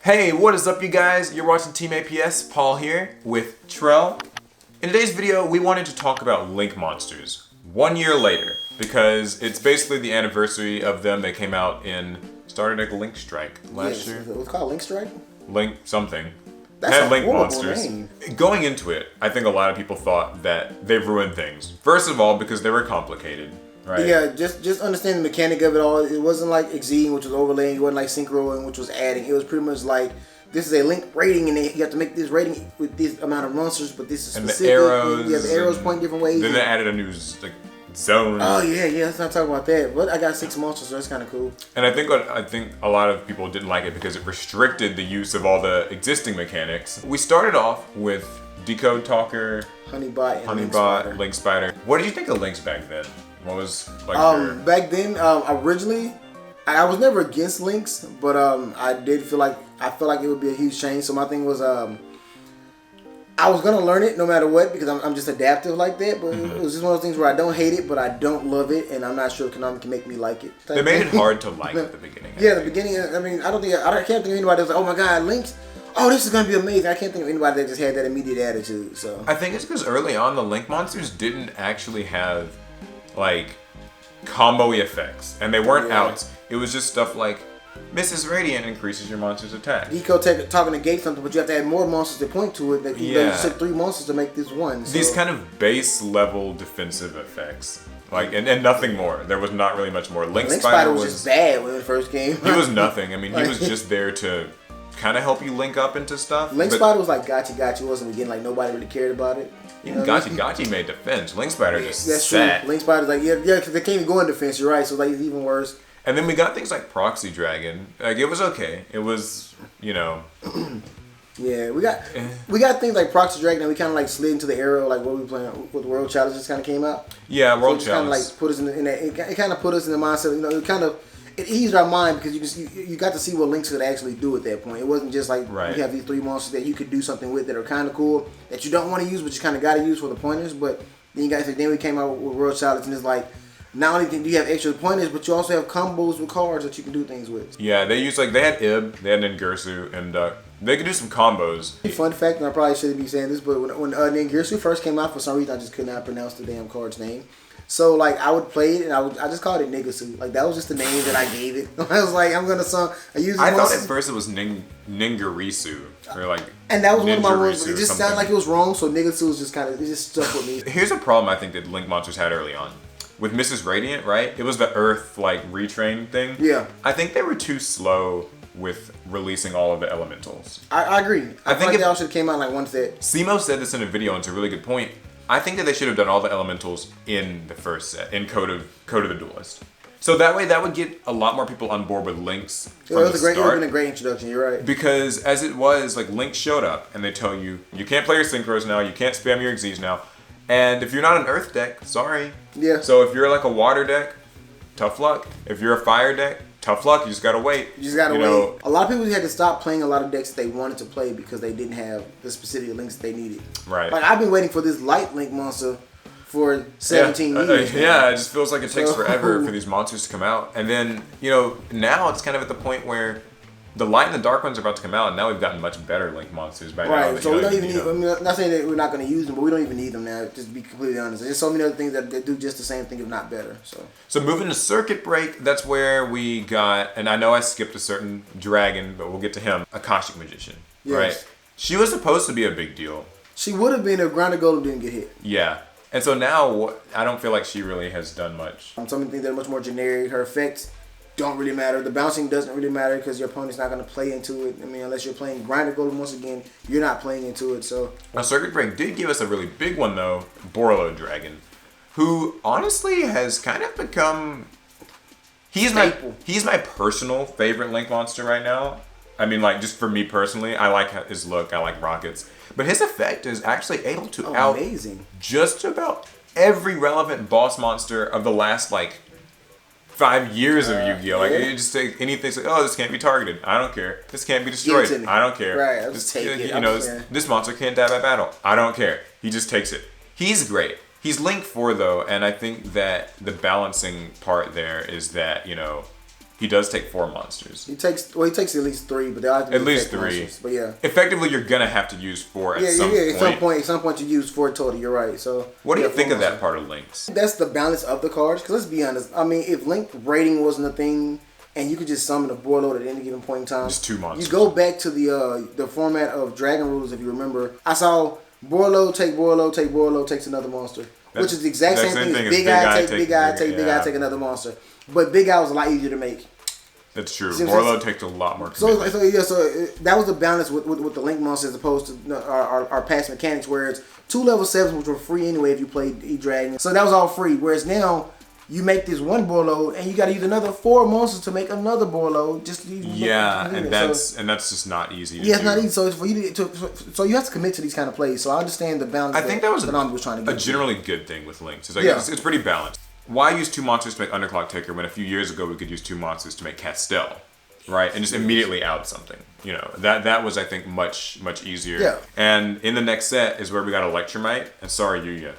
Hey, what is up you guys? You're watching Team APS, Paul here with Trell. In today's video, we wanted to talk about Link monsters 1 year later because it's basically the anniversary of them. They came out in, started like Link Strike last year. It was called Link Strike? Link something. That's had a Link horrible monsters. name. Going into it, I think a lot of people thought that they've ruined things. First of all, because they were complicated. Right. Yeah, just understand the mechanic of it all. It wasn't like exceeding, which was overlaying. It wasn't like synchroing, which was adding. It was pretty much like, this is a Link rating, and you have to make this rating with this amount of monsters, but this is specific. And the arrows. Yeah, the arrows point different ways. Then they added a new zone. Oh yeah, let's not talk about that. But I got 6 monsters, so that's kind of cool. And I think a lot of people didn't like it because it restricted the use of all the existing mechanics. We started off with Decode Talker, Honeybot, Link Spider. What did you think of Links back then? What was like your... Back then, originally, I was never against Links, but I felt like it would be a huge change. So my thing was, I was gonna learn it no matter what because I'm just adaptive like that. But it was just one of those things where I don't hate it, but I don't love it, and I'm not sure if Konami can make me like it. They made it hard to like at the beginning. Yeah, the beginning. I mean, I can't think of anybody that's like, oh my god, Links. Oh, this is gonna be amazing. I can't think of anybody that just had that immediate attitude. So I think it's because early on the Link monsters didn't actually have like combo-y effects, and they weren't outs. It was just stuff like Mrs. Radiant increases your monster's attack. Decode talking to gate something, but you have to add more monsters to point to it. That you took 3 monsters to make this one. So. These kind of base level defensive effects, like and nothing more. There was not really much more. Link Spider was just bad when it first came. He was nothing. I mean, he was just there to kind of help you link up into stuff. Link Spider was like gotcha. Wasn't again like nobody really cared about it. Even Gotchi made defense. Link Spider just that's sat. True. Link Spider's like because they can't even go in defense. You're right. So like it's even worse. And then we got things like Proxy Dragon. Like it was okay. It was Yeah, we got things like Proxy Dragon, and we kind of like slid into the era like what we playing with World Challenges kind of came out. Yeah, World Challenges kind of like put us in that. It kind of put us in the mindset. It eased our mind because you got to see what Links could actually do at that point. It wasn't just like you have these 3 monsters that you could do something with that are kind of cool that you don't want to use, but you kind of got to use for the pointers. But then we came out with World Challenge, and it's like not only do you have extra pointers, but you also have combos with cards that you can do things with. Yeah, they used they had Ib, they had Ningirsu, and they could do some combos. Fun fact, and I probably shouldn't be saying this, but when Ningirsu first came out, for some reason I just could not pronounce the damn card's name. So like I would play it, and I just called it Niggasu. Like that was just the name that I gave it. I was like, I'm gonna song. I thought at first it was Ningirisu or like. And that was one of my words. It just sounded like it was wrong. So Niggasu was just it just stuck with me. Here's a problem I think that Link monsters had early on. With Mrs. Radiant, right? It was the Earth retrain thing. Yeah. I think they were too slow with releasing all of the elementals. I agree. I think they all should have came out like one set. Simo said this in a video, and it's a really good point. I think that they should have done all the elementals in the first set, in Code of the Duelist. So that way, that would get a lot more people on board with Links from the start. It would have been a great introduction, you're right. Because as it was, like Link showed up, and they tell you, you can't play your synchros now, you can't spam your Xyz now. And if you're not an Earth deck, sorry. Yeah. So if you're like a Water deck, tough luck. If you're a Fire deck, tough luck. You just gotta wait. Wait. A lot of people had to stop playing a lot of decks that they wanted to play because they didn't have the specific links that they needed. Right. Like I've been waiting for this light link monster for 17 years. Yeah, it just feels like it takes forever for these monsters to come out. And then, now it's kind of at the point where the light and the dark ones are about to come out, and now we've gotten much better Link monsters by now. Right, so we don't even need them. I'm not saying that we're not going to use them, but we don't even need them now, just to be completely honest. There's so many other things that do just the same thing, if not better. So moving to Circuit Break, that's where we got, and I know I skipped a certain dragon, but we'll get to him, Akashic Magician, right? She was supposed to be a big deal. She would have been if Grounded Golem didn't get hit. Yeah. And so now, I don't feel like she really has done much. Some things that are much more generic. Her effects don't really matter. The bouncing doesn't really matter because your opponent's not going to play into it. I mean, unless you're playing Grinder Golem once again, you're not playing into it. So now, Circuit Break did give us a really big one though, Borla Dragon, who honestly has kind of become. He's my personal favorite Link monster right now. I mean, like just for me personally, I like his look. I like rockets, but his effect is actually able to out just about every relevant boss monster of the last 5 years of Yu-Gi-Oh! Like, you just take anything, it's like, oh, this can't be targeted. I don't care. This can't be destroyed. I don't care. Right, I'll just take it. This monster can't die by battle. I don't care. He just takes it. He's great. He's Link 4, though, and I think that the balancing part there is that, he does take 4 monsters. He takes at least 3, but they all have to be at least 3. Monsters. But yeah, effectively you're gonna have to use 4 at some point. At some point you use 4 total. You're right. So what do you think of that part of links? That's the balance of the cards. Because let's be honest. I mean, if link rating wasn't a thing, and you could just summon a Borla at any given point in time, just 2 monsters. You go back to the format of Dragon Rulers, if you remember. I saw Borla takes another monster, which is the exact same thing as Big Eye take Big Eye take another monster. But Big Eye was a lot easier to make. That's true. Borla takes a lot more. So that was the balance with the link monsters as opposed to our past mechanics, where it's 2 level 7s, which were free anyway if you played E-Dragon. So that was all free. Whereas now you make this one Borla and you got to use another 4 monsters to make another Borla. That's just not easy. Yeah, it's not easy. So it's for you so you have to commit to these kind of plays. So I understand the balance. I think that was trying to get a generally good thing with links. It's like it's pretty balanced. Why use 2 monsters to make Underclock Taker when a few years ago we could use 2 monsters to make Castell, right? And just immediately out something. You know, that was, I think, much easier. Yeah. And in the next set is where we got Electromite and Saruya.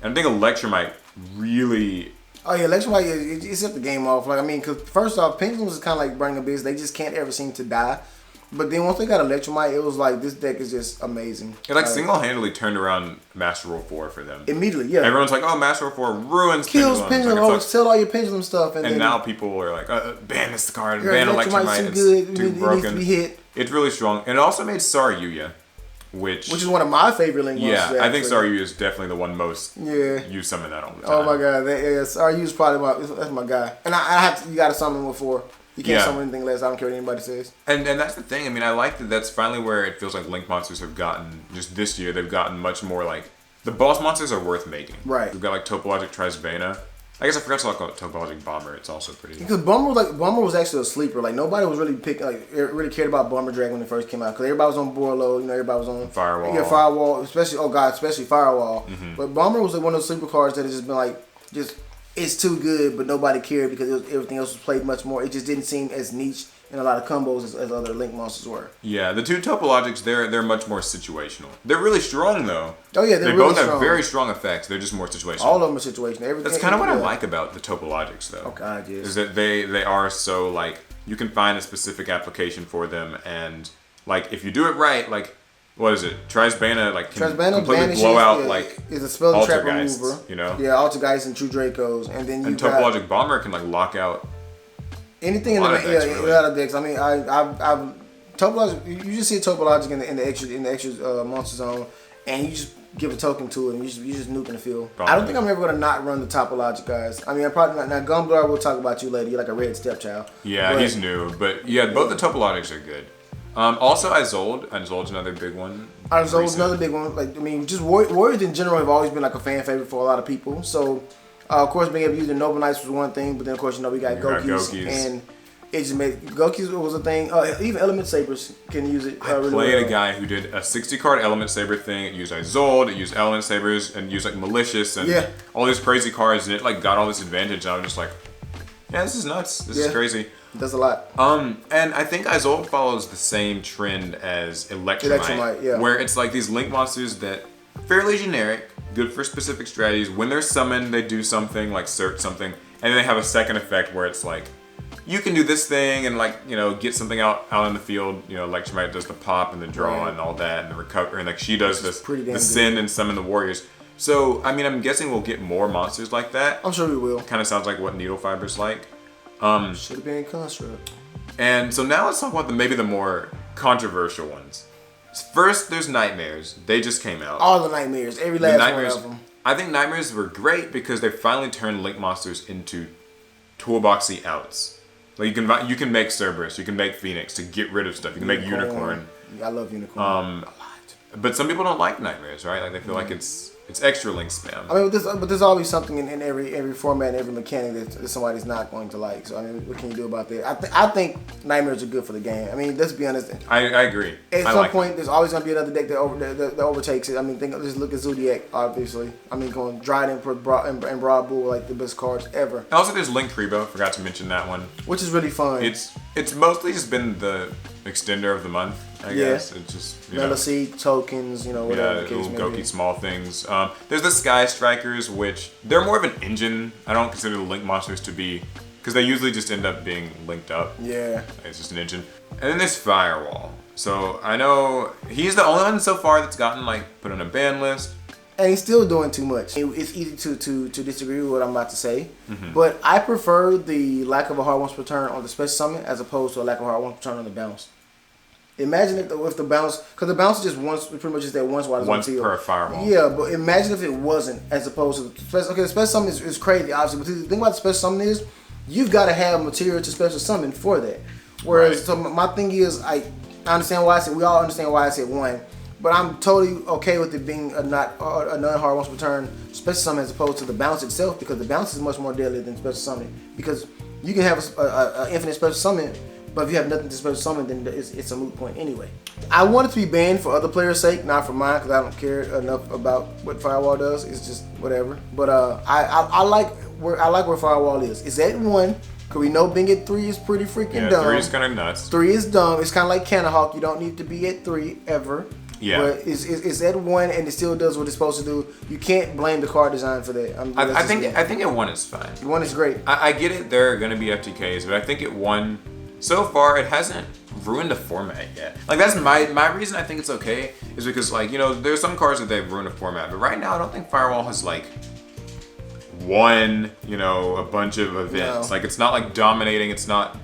And I think Electromite really... Oh yeah, Electromite, it set the game off. Like, I mean, because first off, Pendulums is kind of like Burning Abyss. They just can't ever seem to die. But then once they got Electromite, it was like, this deck is just amazing. It single-handedly turned around Master Rule 4 for them. Immediately, yeah. Everyone's like, oh, Master Rule 4 ruins Kills Pendulum. Sell all your Pendulum stuff. And now people are like, ban this card, ban Electromite. It's too broken. Needs to be hit. It's really strong. And it also made Saruya, which is one of my favorite link monsters. Yeah, I think Saruya is definitely the one most you summon that all the time. Oh my god, Saruya is probably that's my guy. And you got to summon with 4. You can't summon anything less. I don't care what anybody says. And that's the thing. I mean, I like that's finally where it feels like link monsters have gotten, just this year, they've gotten much more like, the boss monsters are worth making. Right. We've got like Topologic Trisbana. I guess I forgot to talk about Topologic Bomber. It's also pretty. Because Bomber was actually a sleeper. Like nobody was really really cared about Borla Dragon when it first came out. Because everybody was on Borla, everybody was on Firewall. Yeah, Firewall, especially Firewall. Mm-hmm. But Bomber was like one of those sleeper cards that has just been like it's too good, but nobody cared because everything else was played much more. It just didn't seem as niche in a lot of combos as other link monsters were. Yeah, the 2 Topologics, they're much more situational. They're really strong though. Oh yeah, they really both have very strong effects. They're just more situational. All of them are situational. That's kind of what I like about the Topologics though. Oh god, yes. Is that they are so like you can find a specific application for them, and like if you do it right, like. What is it? Trisbana can completely blow out is a spell trap Altergeists, remover. Yeah, Altergeists and True Dracos, and then Topologic Bomber can lock out anything in the a lot of decks. I mean, I've Topologic. You just see Topologic in the extra monster zone, and you just give a token to it, and you just nuking the field. I don't think I'm ever gonna not run the Topologic guys. I mean, I'm probably not. Now, Gumbler, we'll talk about you later. You're like a red stepchild. Yeah, he's new, but yeah, both the Topologics are good. Also, Isolde's another big one. Isolde's another big one. Like, I mean, just Warriors in general have always been like a fan favorite for a lot of people. So, of course, being able to use the Noble Knights was one thing, but then of course, we got Gokis, and it just made Gokis was a thing. Even Element Sabers can use it. I played a guy who did a 60-card Element Saber thing. It used Isolde, it used Element Sabers, and used like Malicious and all these crazy cards, and it like got all this advantage. And I was just like, yeah, this is nuts. This is crazy. It does a lot. And I think Isolde follows the same trend as Electromite, where it's like these link monsters that fairly generic, good for specific strategies. When they're summoned, they do something like search something, and then they have a second effect where it's like you can do this thing and get something out in the field. Electromite does the pop and the draw and all that, and the recover, and like she does the send and summon the warriors. So I mean, I'm guessing we'll get more monsters like that. I'm sure we will. Kind of sounds like what Needle Fiber's like. Should have been Construct. And so now let's talk about maybe the more controversial ones. First, there's Nightmares. They just came out. All the Nightmares. Every last one of them. I think Nightmares were great because they finally turned Link monsters into toolboxy outs. Like you can make Cerberus, you can make Phoenix to get rid of stuff. You can make Unicorn. I love Unicorn a lot. But some people don't like Nightmares, right? Like they feel like it's extra link spam. I mean, but there's always something in every format and every mechanic that somebody's not going to like. So I mean, what can you do about that? I think Nightmares are good for the game. I mean, let's be honest. I agree. At some point, there's always going to be another deck that overtakes it. I mean, just look at Zodiac, obviously. I mean, going Dryden and Broad Bull, like the best cards ever. Also, there's Link Rebo. Forgot to mention that one. Which is really fun. It's mostly just been the extender of the month, I guess. It's just Meliseek, tokens, whatever the case may be. Little Goki small things. There's the Sky Strikers, which they're more of an engine. I don't consider the Link monsters to be because they usually just end up being linked up. Yeah. It's just an engine. And then there's Firewall. So I know he's the only one so far that's gotten like put on a ban list. And he's still doing too much. It's easy to disagree with what I'm about to say, but I prefer the lack of a hard once per turn on the special summon as opposed to a lack of a hard once per turn on the bounce. Imagine if the bounce, because the bounce is just once, pretty much just that once while it's once on field. per Firewall. Yeah, but imagine if it wasn't, as opposed to the special. Okay, the special summon is crazy, obviously, but the thing about the special summon is you've got to have material to special summon for that. Whereas, so my thing is, I understand why I said, we all understand why I said 1. But I'm totally okay with it being a non-hard once per turn special summon as opposed to the bounce itself, because the bounce is much more deadly than special summoning. Because you can have a infinite special summon, but if you have nothing to special summon, then it's a moot point anyway. I want it to be banned for other players' sake, not for mine, because I don't care enough about what Firewall does. It's just whatever. But I like where Firewall is. It's at 1. Cause we know being at 3 is pretty freaking dumb. 3 is kind of nuts. 3 is dumb. It's kind of like Canahawk. You don't need to be at 3 ever. Yeah. But it's at 1 and it still does what it's supposed to do. You can't blame the card design for that. I think at 1 is fine. 1 is great. I get it. There are going to be FTKs, but I think at 1, so far it hasn't ruined the format yet. Like that's my reason I think it's okay is because like there's some cards that they've ruined the format, but right now I don't think Firewall has like won a bunch of events. No. Like it's not like dominating. It's not.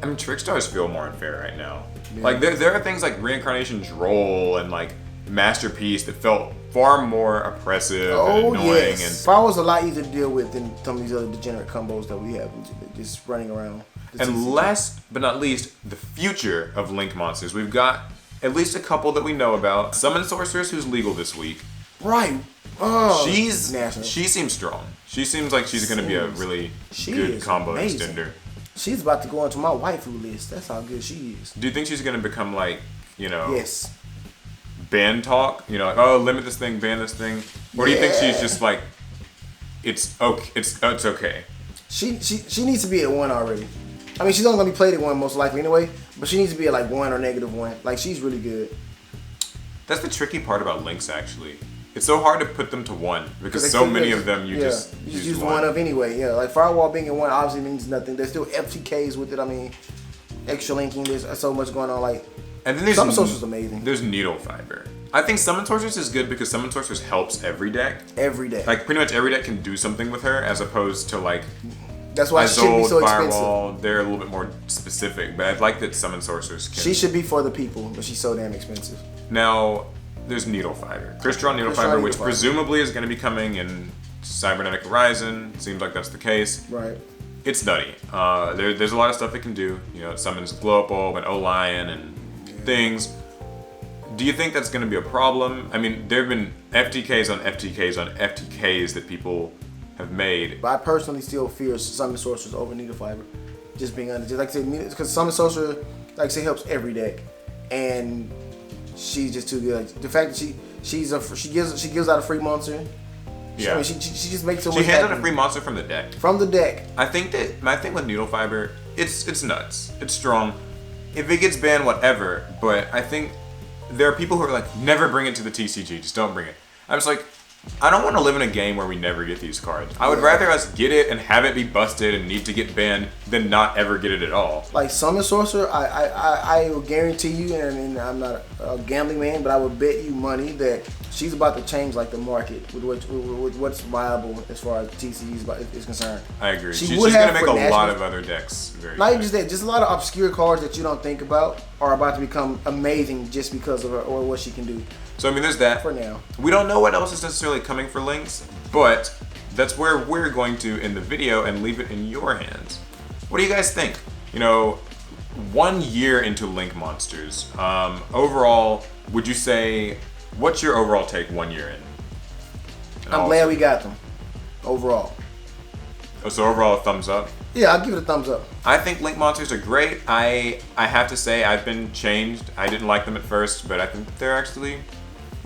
I mean, Trickstars feel more unfair right now. Yeah. Like there are things like Reincarnation Droll and like Masterpiece that felt far more oppressive and annoying. Yes. And Firewall's a lot easier to deal with than some of these other degenerate combos that we have just running around. And last but not least, the future of Link monsters. We've got at least a couple that we know about. Summon Sorceress, who's legal this week. Right. Oh, she seems strong. She seems like she's going to be a really good combo extender. She's about to go into my waifu list. That's how good she is. Do you think she's going to become like, yes, ban talk? Like, oh, limit this thing, ban this thing? Or do you think she's just like, it's okay? It's okay. She needs to be at 1 already. I mean, she's only going to be played at 1 most likely anyway, but she needs to be at like 1 or -1. Like, she's really good. That's the tricky part about Links, actually. It's so hard to put them to 1 because so many of them you just use 1 of anyway. Yeah, like Firewall being at 1 obviously means nothing. There's still FTKs with it. I mean, extra linking. There's so much going on. Like, and then there's Summon Sorcerer's amazing. There's Needle Fiber. I think Summon Sorceress is good because Summon Sorceress helps every deck. Every deck. Like pretty much every deck can do something with her as opposed to like. That's why she shouldn't be so Firewall, expensive. they're a little bit more specific, but I like that Summon Sorceress can. She should be for the people, but she's so damn expensive. Now, there's Needle Fiber. Crystron Needle Fiber, which presumably is going to be coming in Cybernetic Horizon. Seems like that's the case. Right. It's nutty. There's a lot of stuff it can do. It summons Glow Up Bulb and O-Lion and things. Do you think that's going to be a problem? I mean, there have been FTKs on FTKs on FTKs that people have made. But I personally still fear Summon Sorceress over Needle Fiber. Just being honest. Just like I said, because Summon Sorcerer, like I said, helps every deck. And she's just too good. The fact that she gives out a free monster. Yeah. I mean, she just makes so much. She hands out a free monster from the deck. From the deck. I think that my thing with Needle Fiber, it's nuts. It's strong. If it gets banned, whatever. But I think there are people who are like, never bring it to the TCG. Just don't bring it. I'm just like, I don't want to live in a game where we never get these cards. I would rather us get it and have it be busted and need to get banned than not ever get it at all. Like Summon Sorcerer, I will guarantee you, and I'm not a gambling man, but I would bet you money that she's about to change like the market with what's viable as far as TCG is concerned. I agree. She's going to make a lot of other decks very not even just that, just a lot of obscure cards that you don't think about are about to become amazing just because of her or what she can do. So I mean, there's that. For now. We don't know what else is necessarily coming for Links, but that's where we're going to end the video and leave it in your hands. What do you guys think? 1 year into Link Monsters, overall, would you say, what's your overall take 1 year in? I'm glad we got them, overall. Oh, so overall, a thumbs up? Yeah, I'll give it a thumbs up. I think Link Monsters are great. I have to say, I've been changed. I didn't like them at first, but I think they're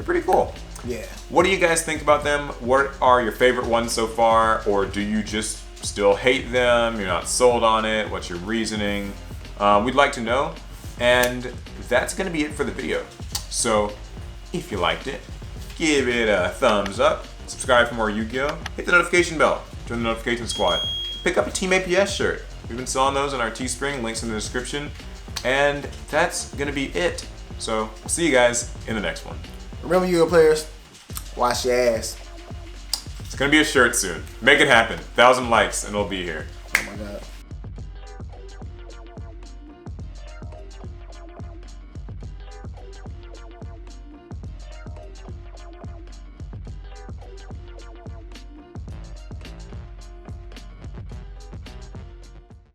pretty cool. Yeah. What do you guys think about them? What are your favorite ones so far? Or do you just still hate them? You're not sold on it? What's your reasoning? We'd like to know. And that's going to be it for the video. So if you liked it, give it a thumbs up. Subscribe for more Yu-Gi-Oh! Hit the notification bell. Join the notification squad. pick up a Team APS shirt. We've been selling those on our Teespring, links in the description. And that's gonna be it. So, I'll see you guys in the next one. Remember, Yu-Gi-Oh players, wash your ass. It's gonna be a shirt soon. Make it happen. 1,000 likes and it'll be here. Oh my God.